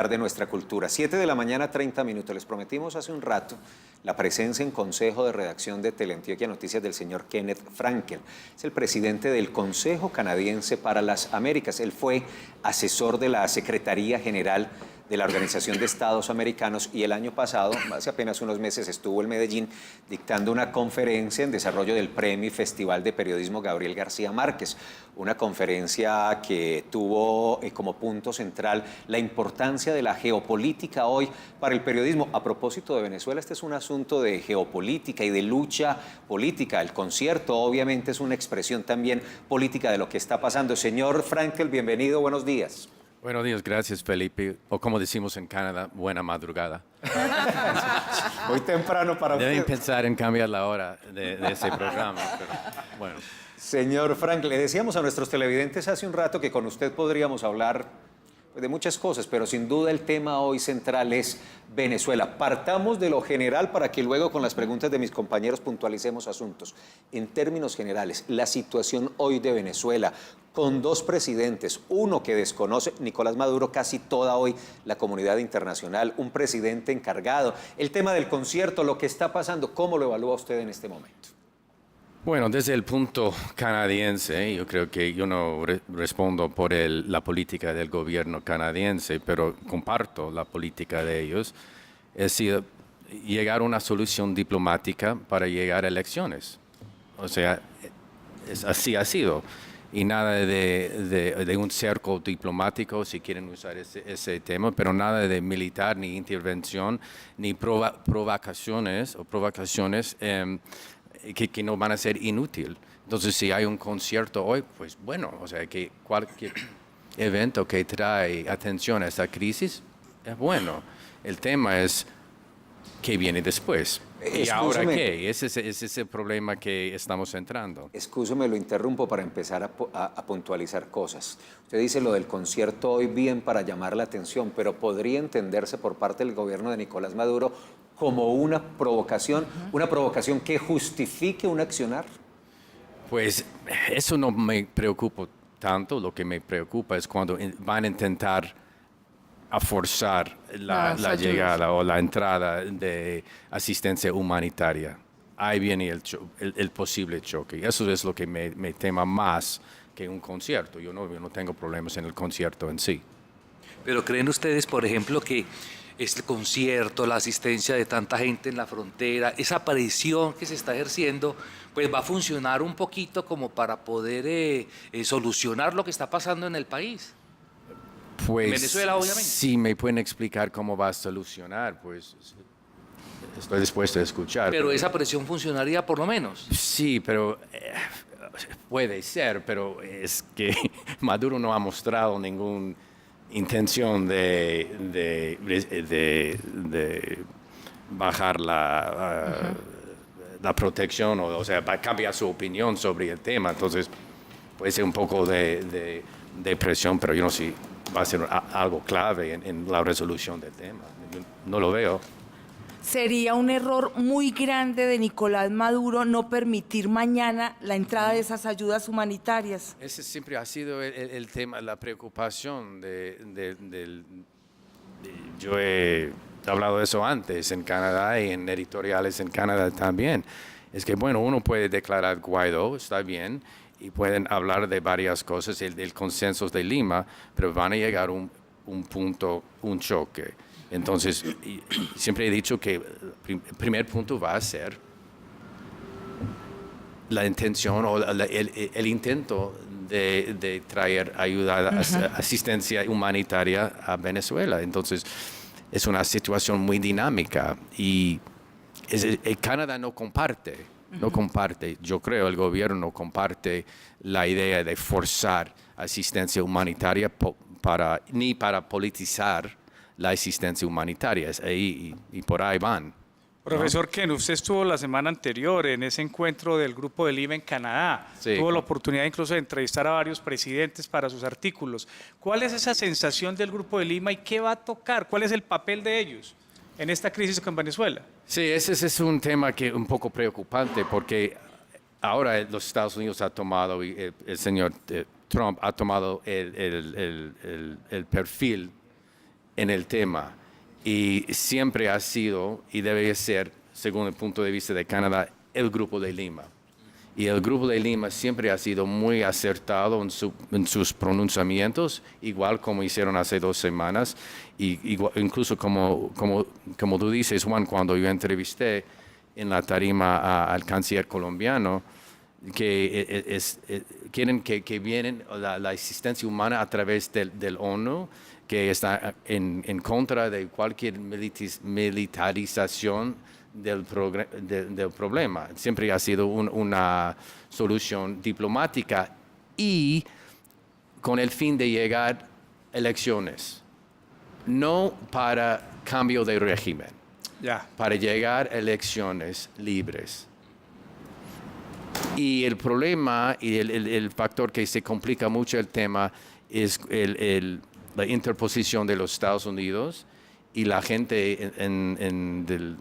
De nuestra cultura. 7 de la mañana, 30 minutos. Les prometimos hace un rato la presencia en Consejo de Redacción de Teleantioquia Noticias del señor Kenneth Frankel. Es el presidente del Consejo Canadiense para las Américas. Él fue asesor de la Secretaría General de la Organización de Estados Americanos y el año pasado, hace apenas unos meses, estuvo en Medellín dictando una conferencia en desarrollo del Premio y Festival de Periodismo Gabriel García Márquez. Una conferencia que tuvo como punto central la importancia de la geopolítica hoy para el periodismo. A propósito de Venezuela, este es un asunto de geopolítica y de lucha política. El concierto obviamente es una expresión también política de lo que está pasando. Señor Frankel, bienvenido, buenos días. Buenos días, gracias Felipe, o como decimos en Canadá, buena madrugada. Muy temprano para usted. Deben pensar en cambiar la hora de ese programa, pero bueno. Señor Frankel, le decíamos a nuestros televidentes hace un rato que con usted podríamos hablar de muchas cosas, pero sin duda el tema hoy central es Venezuela. Partamos de lo general para que luego con las preguntas de mis compañeros puntualicemos asuntos. En términos generales, la situación hoy de Venezuela, con dos presidentes, uno que desconoce, Nicolás Maduro, casi toda hoy la comunidad internacional, un presidente encargado, el tema del concierto, lo que está pasando, ¿cómo lo evalúa usted en este momento? Bueno, desde el punto canadiense, yo creo que yo no respondo por la política del gobierno canadiense, pero comparto la política de ellos, es decir, llegar a una solución diplomática para llegar a elecciones. O sea, así ha sido. Y nada de un cerco diplomático, si quieren usar ese tema, pero nada de militar, ni intervención, ni provocaciones que no van a ser inútil. Entonces, si hay un concierto hoy, pues bueno, o sea, que cualquier evento que trae atención a esta crisis es bueno. El tema es qué viene después. ¿Y ahora qué? Ese es el problema que estamos entrando. Excúseme, lo interrumpo para empezar a puntualizar cosas. Usted dice lo del concierto hoy bien para llamar la atención, pero podría entenderse por parte del gobierno de Nicolás Maduro como una provocación que justifique un accionar. Pues eso no me preocupa tanto. Lo que me preocupa es cuando van a intentar a forzar la llegada o la entrada de asistencia humanitaria. Ahí viene el posible choque. Eso es lo que me tema más que un concierto. Yo no tengo problemas en el concierto en sí. Pero ¿creen ustedes, por ejemplo, que este concierto, la asistencia de tanta gente en la frontera, esa presión que se está ejerciendo, pues va a funcionar un poquito como para poder solucionar lo que está pasando en el país? Pues, Venezuela, obviamente. Si me pueden explicar cómo va a solucionar, pues estoy dispuesto a escuchar. Pero esa presión funcionaría por lo menos. Sí, pero puede ser, pero es que Maduro no ha mostrado ninguna intención de bajar la protección, o sea, para cambiar su opinión sobre el tema. Entonces, puede ser un poco de presión, pero yo no sé. Va a ser algo clave en la resolución del tema. Yo no lo veo. ¿Sería un error muy grande de Nicolás Maduro no permitir mañana la entrada de esas ayudas humanitarias? Ese siempre ha sido el tema, la preocupación yo he hablado de eso antes en Canadá y en editoriales en Canadá también. Es que, bueno, uno puede declarar Guaidó, está bien, y pueden hablar de varias cosas, el consenso de Lima, pero van a llegar a un punto, un choque. Entonces, siempre he dicho que el primer punto va a ser la intención o el intento de traer ayuda, asistencia humanitaria a Venezuela. Entonces, es una situación muy dinámica y Canadá no comparte. No comparte, yo creo, el gobierno no comparte la idea de forzar asistencia humanitaria ni para politizar la asistencia humanitaria. Es ahí y por ahí van. Profesor Ken, usted estuvo la semana anterior en ese encuentro del Grupo de Lima en Canadá. Sí. Tuvo la oportunidad incluso de entrevistar a varios presidentes para sus artículos. ¿Cuál es esa sensación del Grupo de Lima y qué va a tocar? ¿Cuál es el papel de ellos en esta crisis con Venezuela? Sí, ese es un tema que un poco preocupante porque ahora los Estados Unidos ha tomado, el señor Trump ha tomado el perfil en el tema y siempre ha sido y debe ser, según el punto de vista de Canadá, el Grupo de Lima. Y el Grupo de Lima siempre ha sido muy acertado en sus pronunciamientos, igual como hicieron hace 2 semanas. Y incluso como tú dices, Juan, cuando yo entrevisté en la tarima al canciller colombiano, que quieren que vienen la existencia humana a través del ONU, que está en contra de cualquier militarización del problema. Siempre ha sido una solución diplomática y con el fin de llegar a elecciones, no para cambio de régimen, para llegar a elecciones libres. Y el problema y el factor que se complica mucho el tema es la interposición de los Estados Unidos y la gente del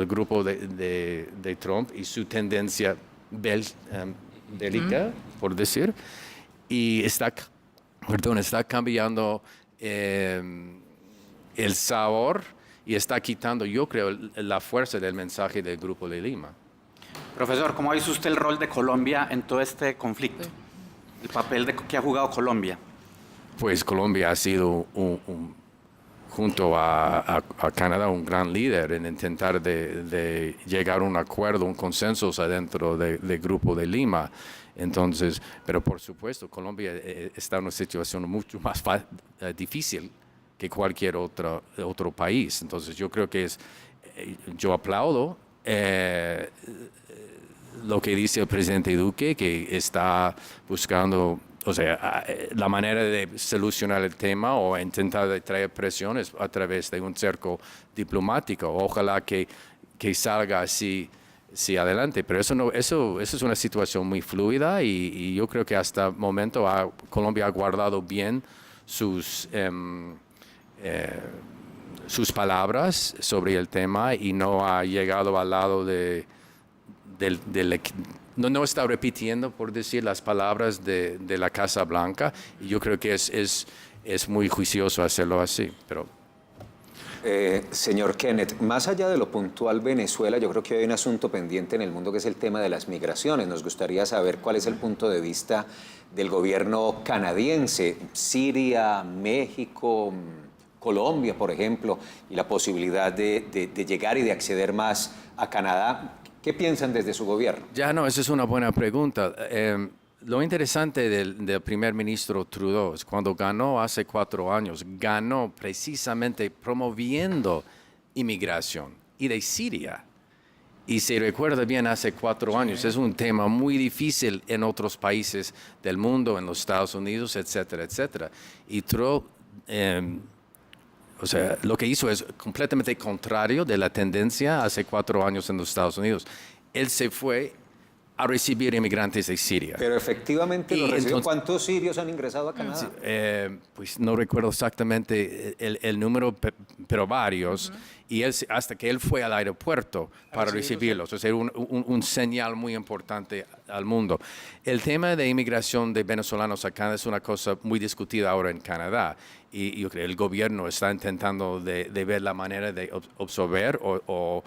grupo de Trump y su tendencia bélica, por decir, y está cambiando el sabor y está quitando, yo creo, la fuerza del mensaje del Grupo de Lima. Profesor, ¿cómo ha visto usted el rol de Colombia en todo este conflicto? El papel que ha jugado Colombia. Pues Colombia ha sido junto a Canadá, un gran líder en intentar de llegar a un acuerdo, un consenso adentro del Grupo de Lima. Entonces, pero por supuesto, Colombia está en una situación mucho más difícil que cualquier otro país. Entonces, yo creo que yo aplaudo lo que dice el presidente Duque, que está buscando, o sea, la manera de solucionar el tema o intentar de traer presiones a través de un cerco diplomático. Ojalá que salga así adelante, pero eso es una situación muy fluida y yo creo que hasta el momento Colombia ha guardado bien sus palabras sobre el tema y no ha llegado al lado no está repitiendo, por decir, las palabras de la Casa Blanca, y yo creo que es muy juicioso hacerlo así. Pero señor Kenneth, más allá de lo puntual Venezuela, yo creo que hay un asunto pendiente en el mundo que es el tema de las migraciones. Nos gustaría saber cuál es el punto de vista del gobierno canadiense, Siria, México, Colombia, por ejemplo, y la posibilidad de llegar y de acceder más a Canadá. ¿Qué piensan desde su gobierno? Esa es una buena pregunta. Lo interesante del primer ministro Trudeau es cuando ganó hace 4 años, ganó precisamente promoviendo inmigración y de Siria. Y se recuerda bien, hace 4 años, es un tema muy difícil en otros países del mundo, en los Estados Unidos, etcétera, etcétera. Y Trudeau, o sea, lo que hizo es completamente contrario de la tendencia hace 4 años en los Estados Unidos. Él se fue a recibir inmigrantes de Siria. Pero efectivamente lo recibió. ¿Cuántos sirios han ingresado a Canadá? Pues no recuerdo exactamente el número, pero varios. Y hasta que él fue al aeropuerto para recibirlos. O sea, un señal muy importante al mundo. El tema de inmigración de venezolanos a Canadá es una cosa muy discutida ahora en Canadá. Y yo creo que el gobierno está intentando de ver la manera de absorber o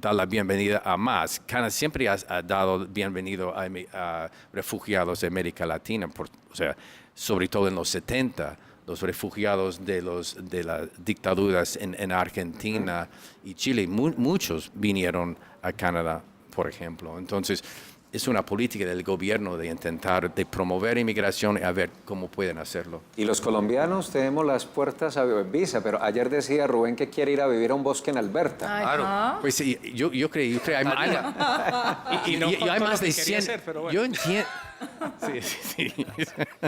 dar la bienvenida a más. Canadá siempre ha dado bienvenido a refugiados de América Latina, o sea, sobre todo en los 70, los refugiados de las dictaduras en Argentina y Chile, muchos vinieron a Canadá, por ejemplo. Entonces, es una política del gobierno de intentar de promover inmigración y a ver cómo pueden hacerlo. Y los colombianos tenemos las puertas a visa, pero ayer decía Rubén que quiere ir a vivir a un bosque en Alberta. Claro. Pues sí, yo creo hay más de 100. Yo entiendo. Sí.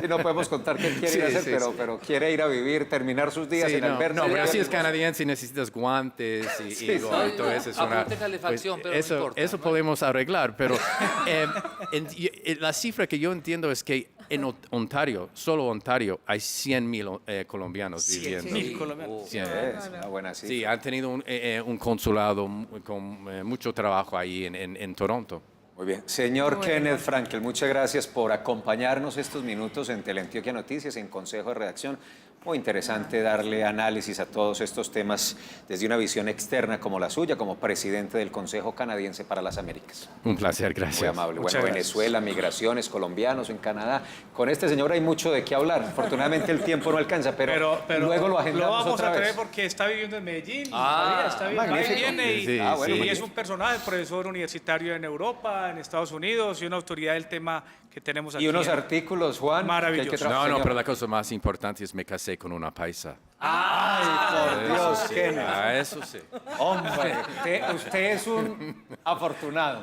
Y no podemos contar qué quiere ir a hacer, pero quiere ir a vivir, terminar sus días en Alberta. No, pero si es canadiense necesitas guantes y todo eso. Calefacción, pero eso, no importa. eso podemos arreglar, pero la cifra que yo entiendo es que en Ontario, solo Ontario, hay 100,000 colombianos viviendo. 100,000 colombianos. Es una buena cifra. Sí, han tenido un consulado con mucho trabajo ahí en Toronto. Muy bien. Señor Kenneth Frankel, muchas gracias por acompañarnos estos minutos en Teleantioquia Noticias, en Consejo de Redacción. Muy interesante darle análisis a todos estos temas desde una visión externa como la suya, como presidente del Consejo Canadiense para las Américas. Un placer, gracias. Muy amable. Muchas Bueno, gracias. Venezuela, migraciones, colombianos en Canadá. Con este señor hay mucho de qué hablar. Afortunadamente el tiempo no alcanza, pero luego lo agendamos vamos otra a traer vez. porque está viviendo en Medellín. Ah, está viviendo magnífico. viene y, Sí, bueno, y sí. es un personaje, profesor universitario en Europa, en Estados Unidos y una autoridad del tema que tenemos aquí. Y unos artículos, Juan, que hay que Maravilloso. trabajar. No, no, Señor. pero la cosa más importante es me casé con una paisa. Ay, por Dios, sí. Kenneth. Eso sí. Hombre, usted es un afortunado.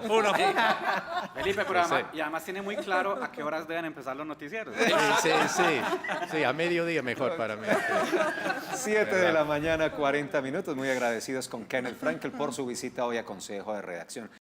Felipe, pero además tiene muy claro a qué horas deben empezar los noticieros. Sí, a mediodía mejor para mí. 7 de la mañana, 40 minutos. Muy agradecidos con Kenneth Frankel por su visita hoy a Consejo de Redacción.